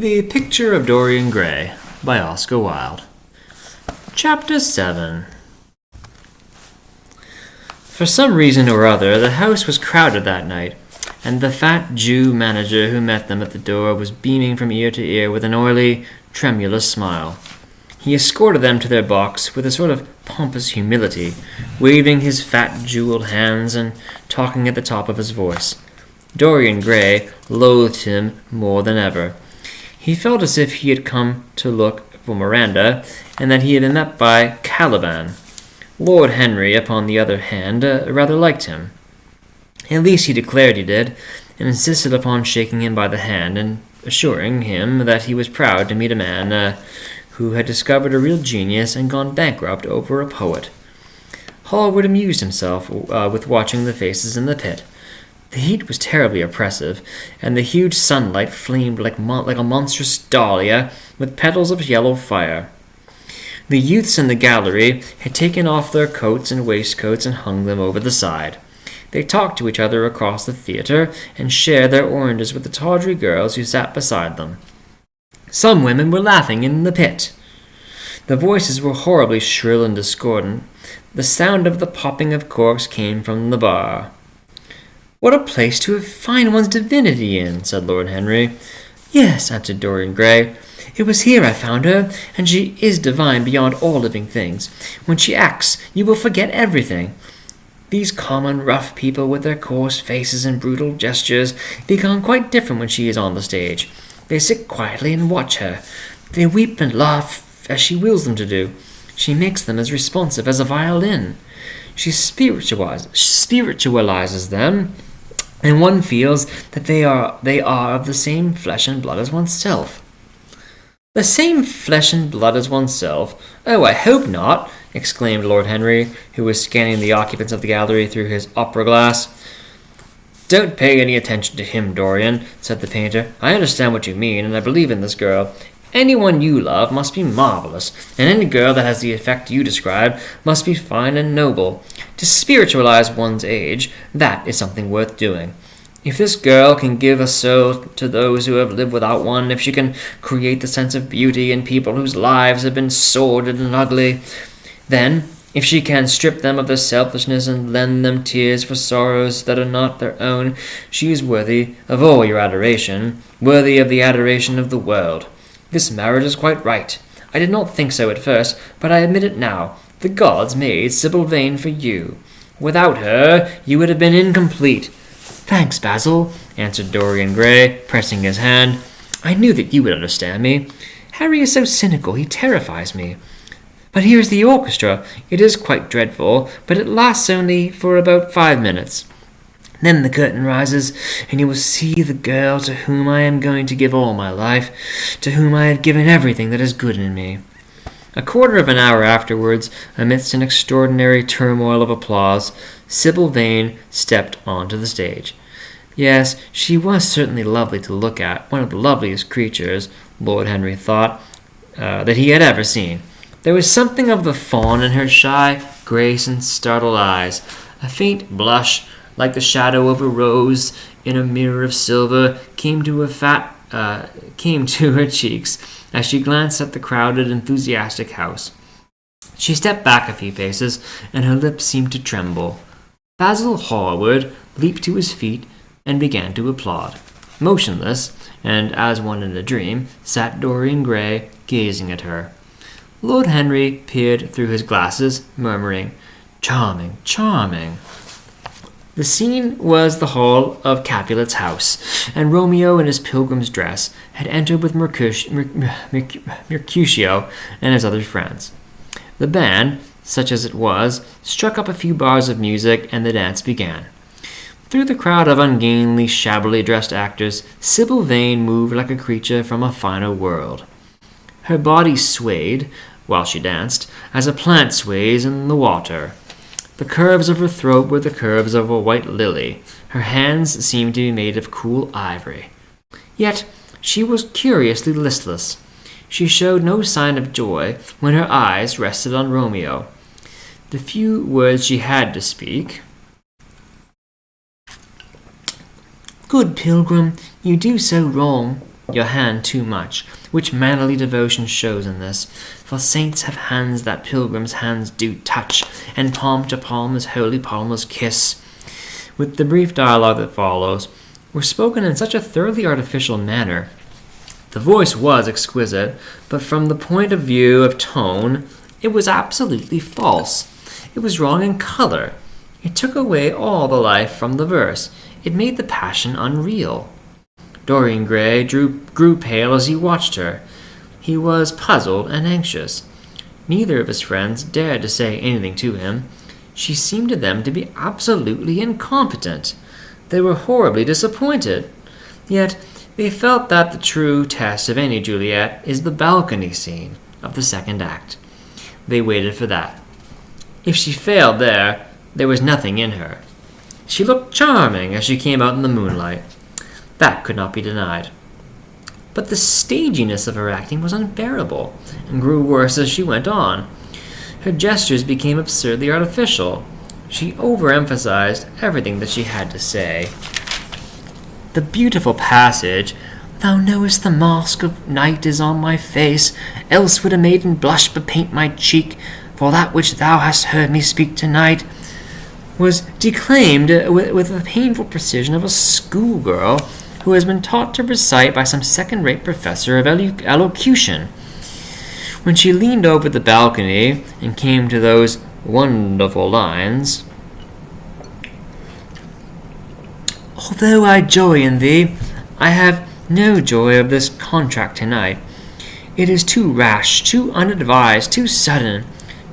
The Picture of Dorian Gray by Oscar Wilde. Chapter 7. For some reason or other, the house was crowded that night, and the fat Jew manager who met them at the door was beaming from ear to ear with an oily, tremulous smile. He escorted them to their box with a sort of pompous humility, waving his fat jeweled hands and talking at the top of his voice. Dorian Gray loathed him more than ever. He felt as if he had come to look for Miranda, and that he had been met by Caliban. Lord Henry, upon the other hand, rather liked him. At least he declared he did, and insisted upon shaking him by the hand and assuring him that he was proud to meet a man who had discovered a real genius and gone bankrupt over a poet. Hallward amused himself with watching the faces in the pit. The heat was terribly oppressive, and the huge sunlight flamed like a monstrous dahlia with petals of yellow fire. The youths in the gallery had taken off their coats and waistcoats and hung them over the side. They talked to each other across the theatre and shared their oranges with the tawdry girls who sat beside them. Some women were laughing in the pit. The voices were horribly shrill and discordant. The sound of the popping of corks came from the bar. "What a place to find one's divinity in," said Lord Henry. "Yes," answered Dorian Gray. "It was here I found her, and she is divine beyond all living things. When she acts, you will forget everything. These common, rough people with their coarse faces and brutal gestures become quite different when she is on the stage. They sit quietly and watch her. They weep and laugh as she wills them to do. She makes them as responsive as a violin. She spiritualizes them, and one feels that they are of the same flesh and blood as oneself." "The same flesh and blood as oneself? Oh, I hope not!" exclaimed Lord Henry, who was scanning the occupants of the gallery through his opera glass. "Don't pay any attention to him, Dorian," said the painter. "I understand what you mean, and I believe in this girl. Anyone you love must be marvelous, and any girl that has the effect you describe must be fine and noble. To spiritualize one's age, that is something worth doing. If this girl can give a soul to those who have lived without one, if she can create the sense of beauty in people whose lives have been sordid and ugly, then, if she can strip them of their selfishness and lend them tears for sorrows that are not their own, she is worthy of all your adoration, worthy of the adoration of the world. This marriage is quite right. I did not think so at first, but I admit it now. The gods made Sybil Vane for you. Without her, you would have been incomplete." "Thanks, Basil," answered Dorian Gray, pressing his hand. "I knew that you would understand me. Harry is so cynical, he terrifies me. But here's the orchestra. It is quite dreadful, but it lasts only for about 5 minutes. Then the curtain rises, and you will see the girl to whom I am going to give all my life, to whom I have given everything that is good in me." A quarter of an hour afterwards, amidst an extraordinary turmoil of applause, Sybil Vane stepped onto the stage. Yes, she was certainly lovely to look at, one of the loveliest creatures, Lord Henry thought, that he had ever seen. There was something of the fawn in her shy grace and startled eyes. A faint blush, like the shadow of a rose in a mirror of silver, came to her cheeks as she glanced at the crowded, enthusiastic house. She stepped back a few paces, and her lips seemed to tremble. Basil Hallward leaped to his feet and began to applaud. Motionless, and as one in a dream, sat Dorian Gray, gazing at her. Lord Henry peered through his glasses, murmuring, "Charming, charming." The scene was the hall of Capulet's house, and Romeo in his pilgrim's dress had entered with Mercutio and his other friends. The band, such as it was, struck up a few bars of music, and the dance began. Through the crowd of ungainly, shabbily dressed actors, Sybil Vane moved like a creature from a finer world. Her body swayed, while she danced, as a plant sways in the water. The curves of her throat were the curves of a white lily. Her hands seemed to be made of cool ivory. Yet she was curiously listless. She showed no sign of joy when her eyes rested on Romeo. The few words she had to speak— "Good pilgrim, you do so wrong," your hand too much, which mannerly devotion shows in this. For saints have hands that pilgrims' hands do touch, and palm to palm as holy palmers kiss. With the brief dialogue that follows, were spoken in such a thoroughly artificial manner. The voice was exquisite, but from the point of view of tone, it was absolutely false. It was wrong in color. It took away all the life from the verse. It made the passion unreal. Dorian Gray grew pale as he watched her. He was puzzled and anxious. Neither of his friends dared to say anything to him. She seemed to them to be absolutely incompetent. They were horribly disappointed. Yet they felt that the true test of any Juliet is the balcony scene of the second act. They waited for that. If she failed there was nothing in her. She looked charming as she came out in the moonlight. That could not be denied. But the staginess of her acting was unbearable, and grew worse as she went on. Her gestures became absurdly artificial. She overemphasized everything that she had to say. The beautiful passage, "Thou knowest the mask of night is on my face, else would a maiden blush bepaint my cheek, for that which thou hast heard me speak tonight," was declaimed with the painful precision of a schoolgirl who has been taught to recite by some second-rate professor of elocution. When she leaned over the balcony and came to those wonderful lines, "Although I joy in thee, I have no joy of this contract tonight. It is too rash, too unadvised, too sudden,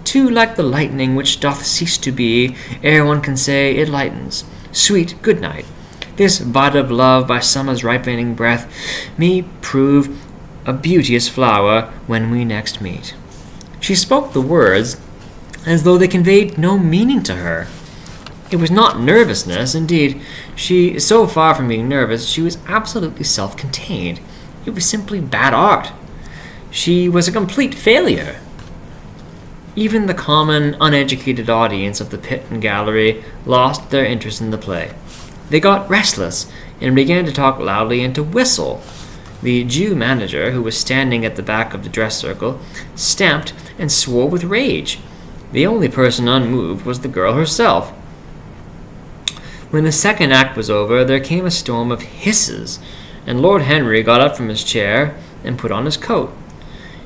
too like the lightning which doth cease to be, ere one can say it lightens. Sweet good night. This bud of love by summer's ripening breath may prove a beauteous flower when we next meet." She spoke the words as though they conveyed no meaning to her. It was not nervousness. Indeed, so far from being nervous, she was absolutely self-contained. It was simply bad art. She was a complete failure. Even the common, uneducated audience of the pit and gallery lost their interest in the play. They got restless and began to talk loudly and to whistle. The Jew manager, who was standing at the back of the dress circle, stamped and swore with rage. The only person unmoved was the girl herself. When the second act was over, there came a storm of hisses, and Lord Henry got up from his chair and put on his coat.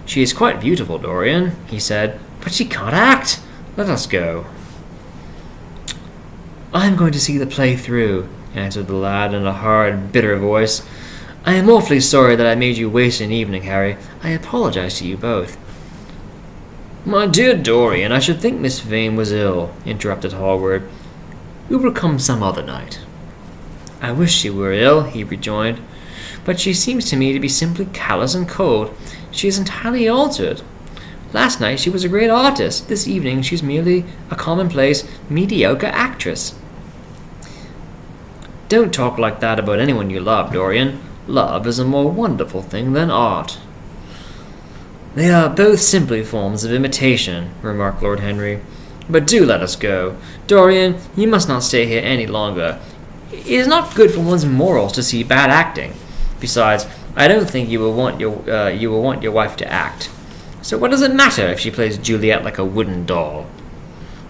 "She is quite beautiful, Dorian," he said, "but she can't act. Let us go." "I am going to see the play through," answered the lad in a hard, bitter voice. "I am awfully sorry that I made you waste an evening, Harry. I apologize to you both." "My dear Dorian, I should think Miss Vane was ill," interrupted Hallward. "We will come some other night." "I wish she were ill," he rejoined, "but she seems to me to be simply callous and cold. She is entirely altered. Last night she was a great artist. This evening she's merely a commonplace, mediocre actress." "Don't talk like that about anyone you love, Dorian. Love is a more wonderful thing than art." "They are both simply forms of imitation," remarked Lord Henry. "But do let us go. Dorian, you must not stay here any longer. It is not good for one's morals to see bad acting. Besides, I don't think you will want your wife to act. So what does it matter if she plays Juliet like a wooden doll?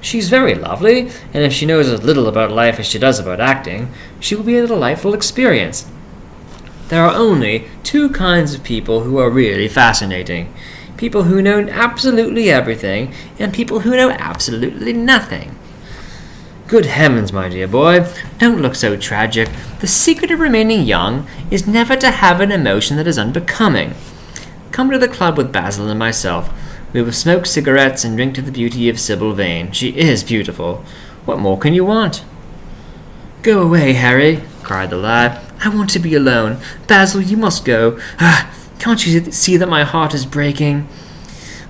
She's very lovely, and if she knows as little about life as she does about acting, she will be a delightful experience. There are only two kinds of people who are really fascinating: people who know absolutely everything, and people who know absolutely nothing." "Good heavens, my dear boy, don't look so tragic. The secret of remaining young is never to have an emotion that is unbecoming. Come to the club with Basil and myself. We will smoke cigarettes and drink to the beauty of Sybil Vane. She is beautiful. What more can you want?" "Go away, Harry," cried the lad. "I want to be alone. Basil, you must go. Can't you see that my heart is breaking?"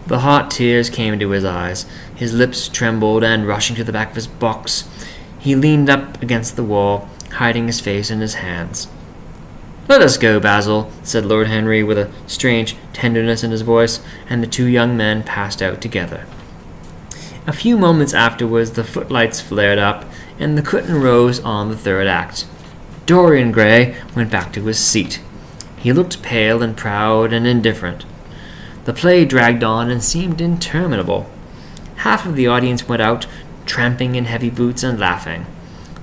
The hot tears came into his eyes. His lips trembled, and rushing to the back of his box, he leaned up against the wall, hiding his face in his hands. "Let us go, Basil," said Lord Henry with a strange tenderness in his voice, and the two young men passed out together. A few moments afterwards the footlights flared up, and the curtain rose on the third act. Dorian Gray went back to his seat. He looked pale and proud and indifferent. The play dragged on and seemed interminable. Half of the audience went out, tramping in heavy boots and laughing.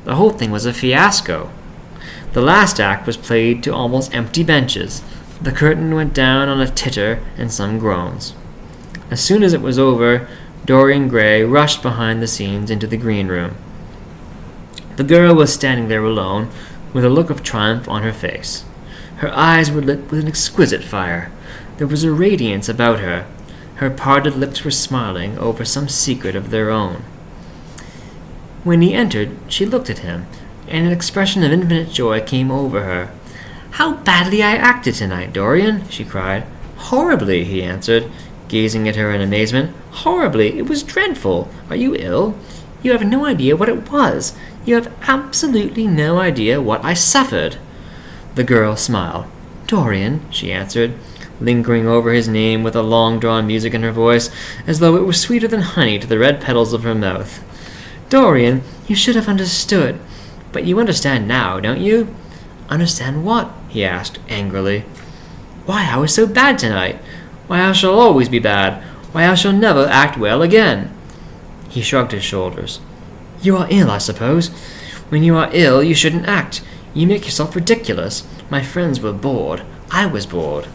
The whole thing was a fiasco. The last act was played to almost empty benches. The curtain went down on a titter and some groans. As soon as it was over, Dorian Gray rushed behind the scenes into the green room. The girl was standing there alone, with a look of triumph on her face. Her eyes were lit with an exquisite fire. There was a radiance about her. Her parted lips were smiling over some secret of their own. When he entered, she looked at him, and an expression of infinite joy came over her. "How badly I acted tonight, Dorian!" she cried. "Horribly," he answered, gazing at her in amazement. "Horribly! It was dreadful! Are you ill? You have no idea what it was. You have absolutely no idea what I suffered." The girl smiled. "Dorian," she answered, lingering over his name with a long-drawn music in her voice, as though it were sweeter than honey to the red petals of her mouth. "Dorian, you should have understood. But you understand now, don't you?" "Understand what?" he asked, angrily. "Why I was so bad tonight. Why I shall always be bad. Why I shall never act well again." He shrugged his shoulders. "You are ill, I suppose. When you are ill, you shouldn't act. You make yourself ridiculous. My friends were bored. I was bored."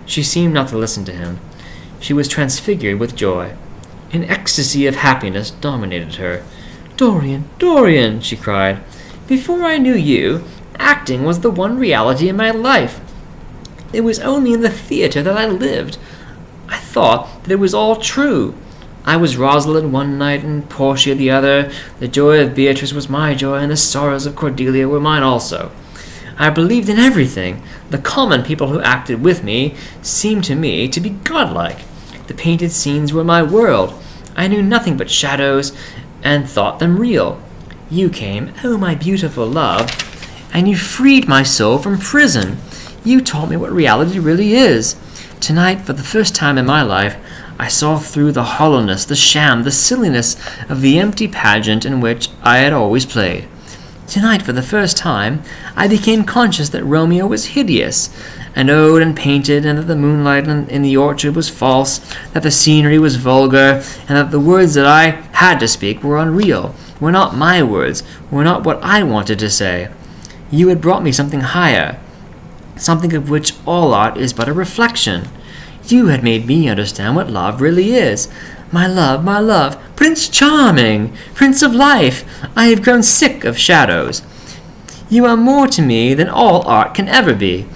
She seemed not to listen to him. She was transfigured with joy. An ecstasy of happiness dominated her. "Dorian, Dorian," she cried. "Before I knew you, acting was the one reality in my life. It was only in the theater that I lived. I thought that it was all true. I was Rosalind one night and Portia the other. The joy of Beatrice was my joy, and the sorrows of Cordelia were mine also. I believed in everything. The common people who acted with me seemed to me to be godlike. The painted scenes were my world. I knew nothing but shadows, and thought them real. You came, oh my beautiful love, and you freed my soul from prison. You taught me what reality really is. Tonight, for the first time in my life, I saw through the hollowness, the sham, the silliness of the empty pageant in which I had always played. Tonight, for the first time, I became conscious that Romeo was hideous, and old and painted, and that the moonlight in the orchard was false, that the scenery was vulgar, and that the words that I had to speak were unreal, were not my words, were not what I wanted to say. You had brought me something higher, something of which all art is but a reflection. You had made me understand what love really is. My love, Prince Charming, Prince of Life, I have grown sick of shadows. You are more to me than all art can ever be.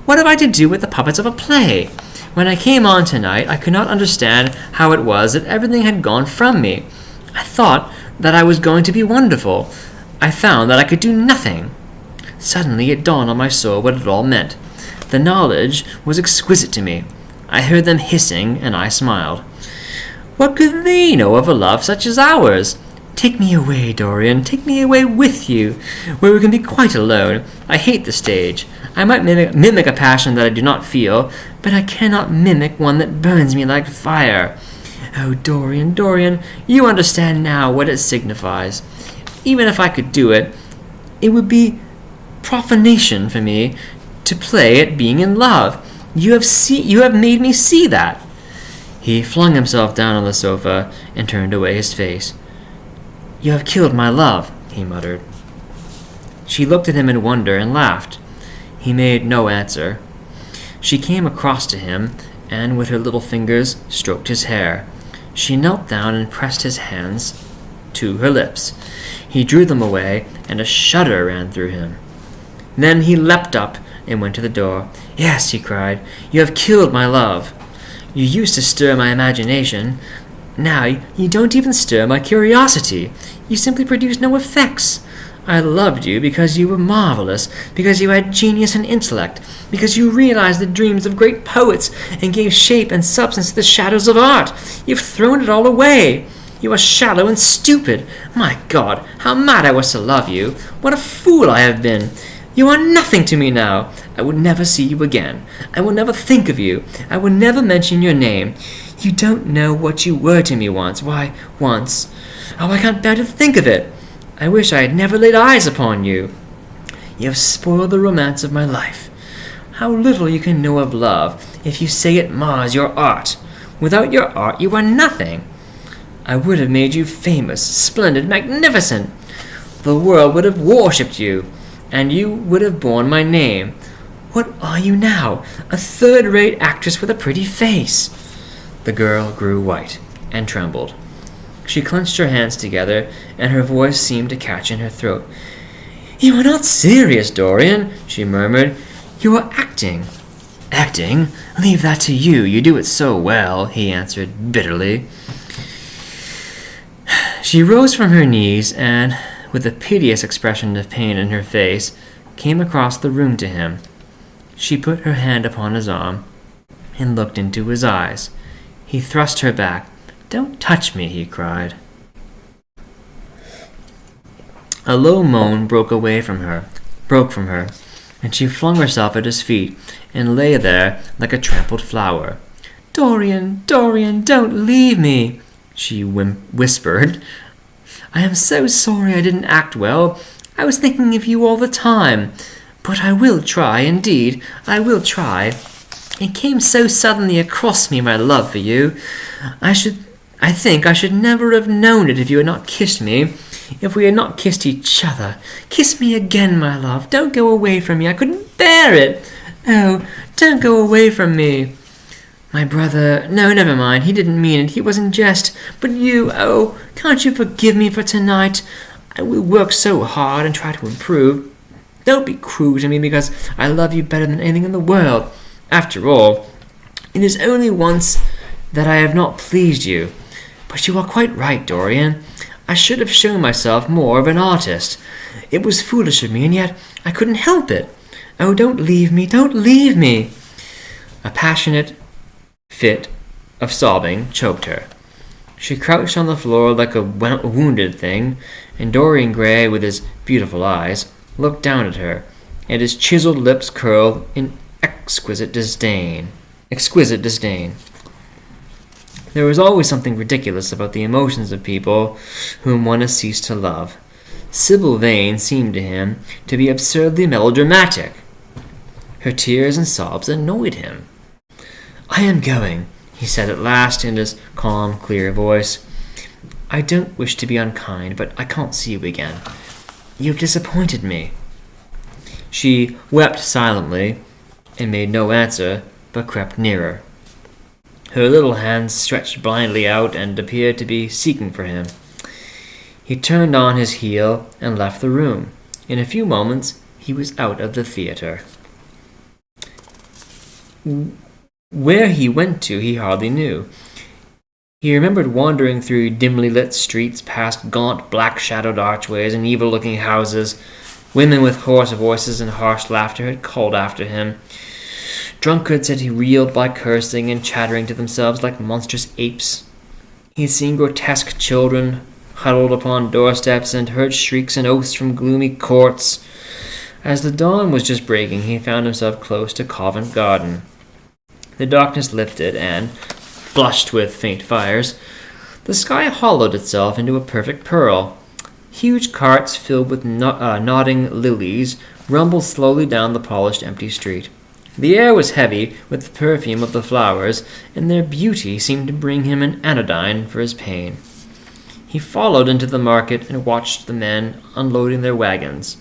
What have I to do with the puppets of a play? When I came on tonight, I could not understand how it was that everything had gone from me. I thought that I was going to be wonderful. I found that I could do nothing. Suddenly it dawned on my soul what it all meant. The knowledge was exquisite to me. I heard them hissing, and I smiled. What could they know of a love such as ours? Take me away, Dorian, take me away with you, where we can be quite alone. I hate the stage. I might mimic a passion that I do not feel, but I cannot mimic one that burns me like fire. Oh, Dorian, Dorian, you understand now what it signifies. Even if I could do it, it would be profanation for me to play at being in love. You have made me see that." He flung himself down on the sofa and turned away his face. "You have killed my love," he muttered. She looked at him in wonder and laughed. He made no answer. She came across to him and, with her little fingers, stroked his hair. She knelt down and pressed his hands to her lips. He drew them away, and a shudder ran through him. Then he leapt up and went to the door. "Yes," he cried, "you have killed my love. You used to stir my imagination. Now you don't even stir my curiosity. You simply produce no effects. I loved you because you were marvelous, because you had genius and intellect, because you realized the dreams of great poets and gave shape and substance to the shadows of art. You've thrown it all away. You are shallow and stupid. My God, how mad I was to love you. What a fool I have been. You are nothing to me now. I will never see you again. I will never think of you. I will never mention your name. You don't know what you were to me once. Why, once. Oh, I can't bear to think of it. I wish I had never laid eyes upon you. You have spoiled the romance of my life. How little you can know of love if you say it mars your art. Without your art you are nothing. I would have made you famous, splendid, magnificent. The world would have worshipped you, and you would have borne my name. What are you now? A third-rate actress with a pretty face." The girl grew white and trembled. She clenched her hands together, and her voice seemed to catch in her throat. "You are not serious, Dorian," she murmured. "You are acting." "Acting? Leave that to you. You do it so well," he answered bitterly. She rose from her knees and, with a piteous expression of pain in her face, came across the room to him. She put her hand upon his arm and looked into his eyes. He thrust her back. "Don't touch me," he cried. A low moan broke from her, and she flung herself at his feet and lay there like a trampled flower. "Dorian, Dorian, don't leave me," she whispered. "I am so sorry I didn't act well. I was thinking of you all the time. But I will try, indeed, I will try. It came so suddenly across me, my love for you. I think I should never have known it if you had not kissed me, if we had not kissed each other. Kiss me again, my love. Don't go away from me. I couldn't bear it. Oh, don't go away from me. My brother, no, never mind. He didn't mean it. He was in jest. But you, oh, can't you forgive me for tonight? I will work so hard and try to improve. Don't be cruel to me because I love you better than anything in the world. After all, it is only once that I have not pleased you. But you are quite right, Dorian. I should have shown myself more of an artist. It was foolish of me, and yet I couldn't help it. Oh, don't leave me, don't leave me." A passionate fit of sobbing choked her. She crouched on the floor like a wounded thing, and Dorian Gray, with his beautiful eyes, looked down at her, and his chiseled lips curled in exquisite disdain. There was always something ridiculous about the emotions of people whom one has ceased to love. Sybil Vane seemed to him to be absurdly melodramatic. Her tears and sobs annoyed him. "I am going," he said at last in his calm, clear voice. "I don't wish to be unkind, but I can't see you again. You've disappointed me." She wept silently and made no answer, but crept nearer. Her little hands stretched blindly out and appeared to be seeking for him. He turned on his heel and left the room. In a few moments he was out of the theatre. Where he went to he hardly knew. He remembered wandering through dimly lit streets, past gaunt, black-shadowed archways and evil-looking houses. Women with hoarse voices and harsh laughter had called after him. Drunkards had reeled by cursing and chattering to themselves like monstrous apes. He had seen grotesque children huddled upon doorsteps and heard shrieks and oaths from gloomy courts. As the dawn was just breaking, he found himself close to Covent Garden. The darkness lifted, and, flushed with faint fires, the sky hollowed itself into a perfect pearl. Huge carts filled with nodding lilies rumbled slowly down the polished empty street. The air was heavy with the perfume of the flowers, and their beauty seemed to bring him an anodyne for his pain. He followed into the market and watched the men unloading their wagons.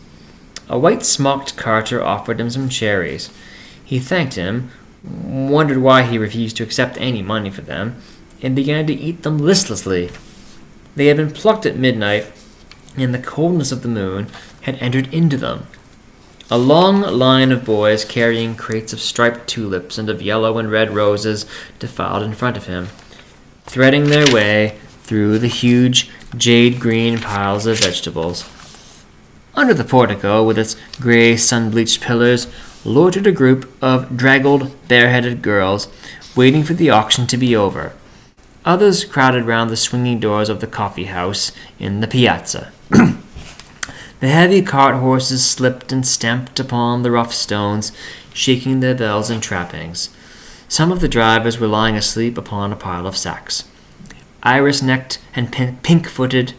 A white-smocked carter offered him some cherries. He thanked him, wondered why he refused to accept any money for them, and began to eat them listlessly. They had been plucked at midnight, and the coldness of the moon had entered into them. A long line of boys carrying crates of striped tulips and of yellow and red roses defiled in front of him, threading their way through the huge jade-green piles of vegetables. Under the portico, with its gray sun-bleached pillars, loitered a group of draggled, bareheaded girls, waiting for the auction to be over. Others crowded round the swinging doors of the coffee house in the piazza. The heavy cart horses slipped and stamped upon the rough stones, shaking their bells and trappings. Some of the drivers were lying asleep upon a pile of sacks. Iris-necked and pink-footed,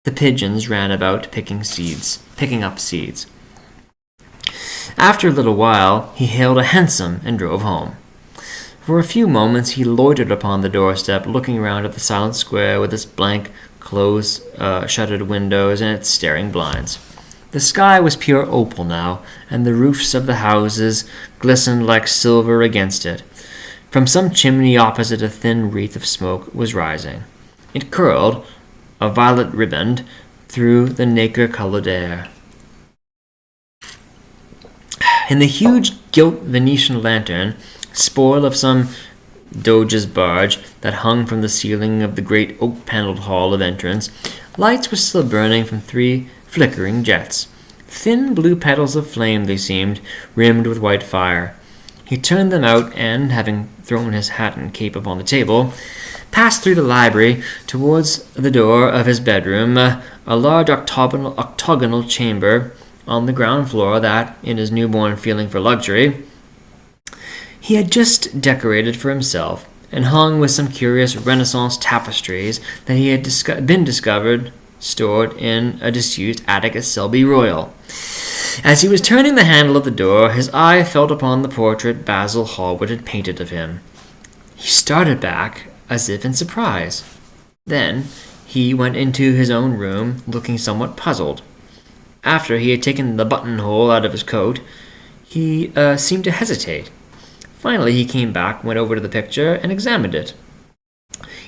the pigeons ran about picking up seeds. After a little while, he hailed a hansom and drove home. For a few moments he loitered upon the doorstep, looking round at the silent square with its blank, close-shuttered windows and its staring blinds. The sky was pure opal now, and the roofs of the houses glistened like silver against it. From some chimney opposite a thin wreath of smoke was rising. It curled, a violet riband, through the nacre-colored air. In the huge gilt Venetian lantern, spoil of some doge's barge that hung from the ceiling of the great oak-panelled hall of entrance, lights were still burning from 3 flickering jets. Thin blue petals of flame they seemed, rimmed with white fire. He turned them out and, having thrown his hat and cape upon the table, passed through the library towards the door of his bedroom, a large octagonal chamber on the ground floor that, in his newborn feeling for luxury, he had just decorated for himself, and hung with some curious Renaissance tapestries that he had been discovered stored in a disused attic at Selby Royal. As he was turning the handle of the door, his eye fell upon the portrait Basil Hallward had painted of him. He started back, as if in surprise. Then he went into his own room, looking somewhat puzzled. After he had taken the buttonhole out of his coat, he seemed to hesitate. Finally he came back, went over to the picture, and examined it.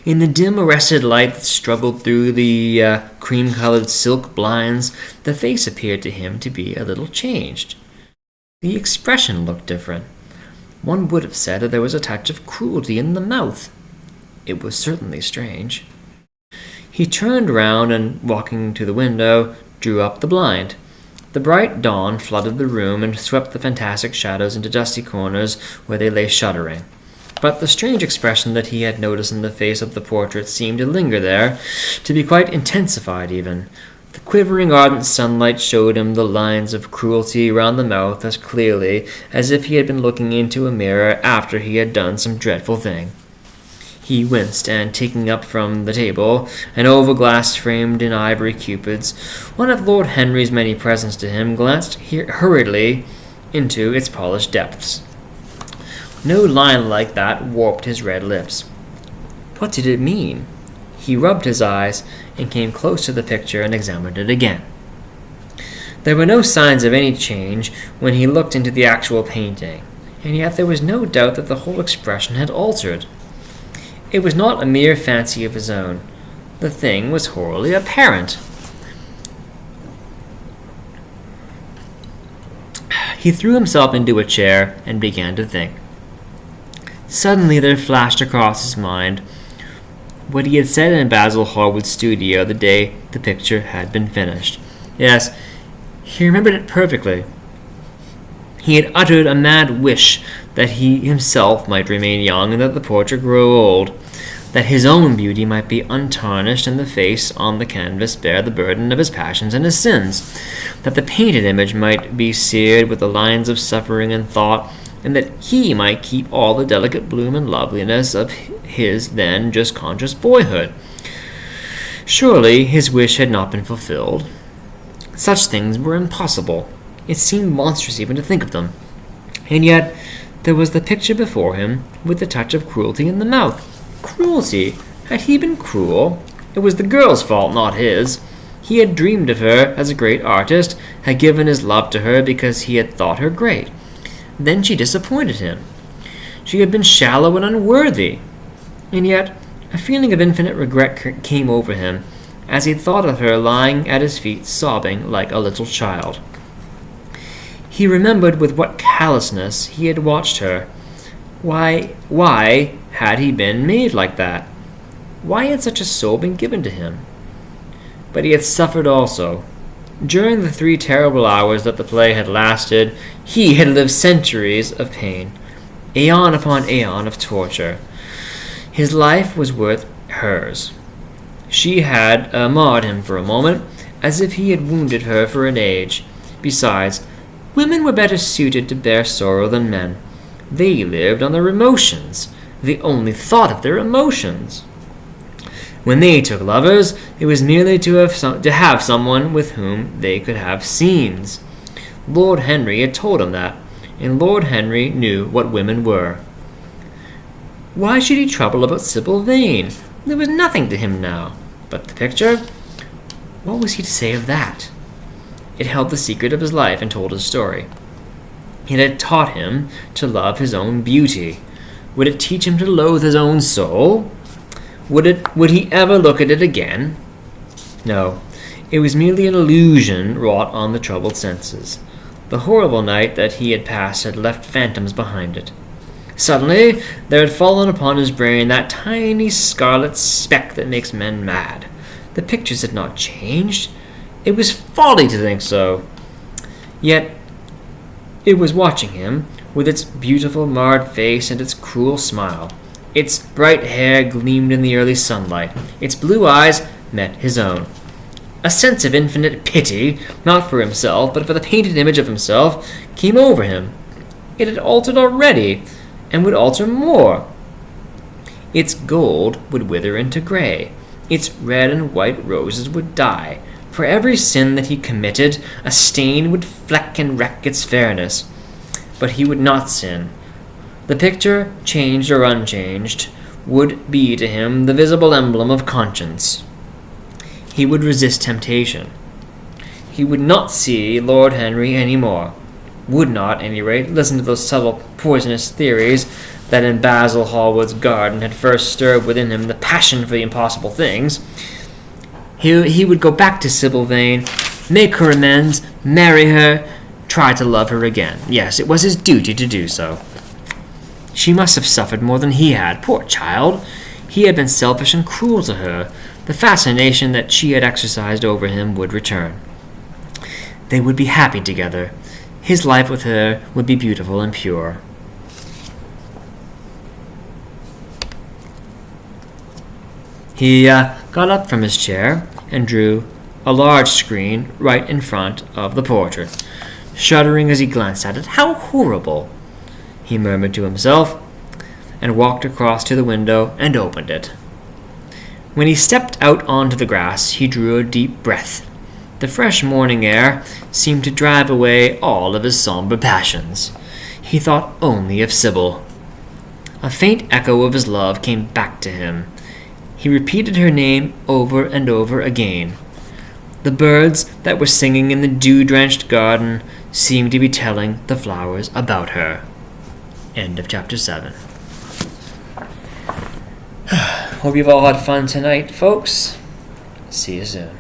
In the dim arrested light that struggled through the cream-colored silk blinds, the face appeared to him to be a little changed. The expression looked different. One would have said that there was a touch of cruelty in the mouth. It was certainly strange. He turned round and, walking to the window, drew up the blind. The bright dawn flooded the room and swept the fantastic shadows into dusty corners where they lay shuddering. But the strange expression that he had noticed in the face of the portrait seemed to linger there, to be quite intensified even. The quivering ardent sunlight showed him the lines of cruelty round the mouth as clearly as if he had been looking into a mirror after he had done some dreadful thing. He winced, and taking up from the table an oval glass framed in ivory cupids, one of Lord Henry's many presents to him, glanced hurriedly into its polished depths. No line like that warped his red lips. What did it mean? He rubbed his eyes and came close to the picture and examined it again. There were no signs of any change when he looked into the actual painting, and yet there was no doubt that the whole expression had altered. It was not a mere fancy of his own. The thing was wholly apparent. He threw himself into a chair and began to think. Suddenly there flashed across his mind what he had said in Basil Hallward's studio the day the picture had been finished. Yes, he remembered it perfectly. He had uttered a mad wish that he himself might remain young and that the portrait grow old, that his own beauty might be untarnished and the face on the canvas bear the burden of his passions and his sins, that the painted image might be seared with the lines of suffering and thought, and that he might keep all the delicate bloom and loveliness of his then just conscious boyhood. Surely his wish had not been fulfilled. Such things were impossible. It seemed monstrous even to think of them. And yet there was the picture before him with the touch of cruelty in the mouth. Cruelty? Had he been cruel? It was the girl's fault, not his. He had dreamed of her as a great artist, had given his love to her because he had thought her great. Then she disappointed him. She had been shallow and unworthy. And yet a feeling of infinite regret came over him as he thought of her lying at his feet sobbing like a little child. He remembered with what callousness he had watched her. Why had he been made like that? Why had such a soul been given to him? But he had suffered also. During the 3 terrible hours that the play had lasted, he had lived centuries of pain, aeon upon aeon of torture. His life was worth hers. She had marred him for a moment, as if he had wounded her for an age. Besides, women were better suited to bear sorrow than men. They lived on their emotions. They only thought of their emotions. When they took lovers, it was merely to have someone with whom they could have scenes. Lord Henry had told him that, and Lord Henry knew what women were. Why should he trouble about Sybil Vane? There was nothing to him now. But the picture? What was he to say of that? It held the secret of his life and told his story. It had taught him to love his own beauty. Would it teach him to loathe his own soul? Would he ever look at it again? No, it was merely an illusion wrought on the troubled senses. The horrible night that he had passed had left phantoms behind it. Suddenly, there had fallen upon his brain that tiny scarlet speck that makes men mad. The pictures had not changed. It was folly to think so. Yet, it was watching him, with its beautiful marred face and its cruel smile. Its bright hair gleamed in the early sunlight. Its blue eyes met his own. A sense of infinite pity, not for himself, but for the painted image of himself, came over him. It had altered already, and would alter more. Its gold would wither into gray. Its red and white roses would die. For every sin that he committed, a stain would fleck and wreck its fairness. But he would not sin. The picture, changed or unchanged, would be to him the visible emblem of conscience. He would resist temptation. He would not see Lord Henry any more. Would not, at any rate, listen to those subtle poisonous theories that in Basil Hallward's garden had first stirred within him the passion for the impossible things. He would go back to Sybil Vane, make her amends, marry her, try to love her again. Yes, it was his duty to do so. She must have suffered more than he had, poor child. He had been selfish and cruel to her. The fascination that she had exercised over him would return. They would be happy together. His life with her would be beautiful and pure. He got up from his chair and drew a large screen right in front of the portrait, shuddering as he glanced at it. How horrible! He murmured to himself, and walked across to the window and opened it. When he stepped out onto the grass, he drew a deep breath. The fresh morning air seemed to drive away all of his somber passions. He thought only of Sybil. A faint echo of his love came back to him. He repeated her name over and over again. The birds that were singing in the dew-drenched garden seemed to be telling the flowers about her. End of chapter 7. Hope you've all had fun tonight, folks. See you soon.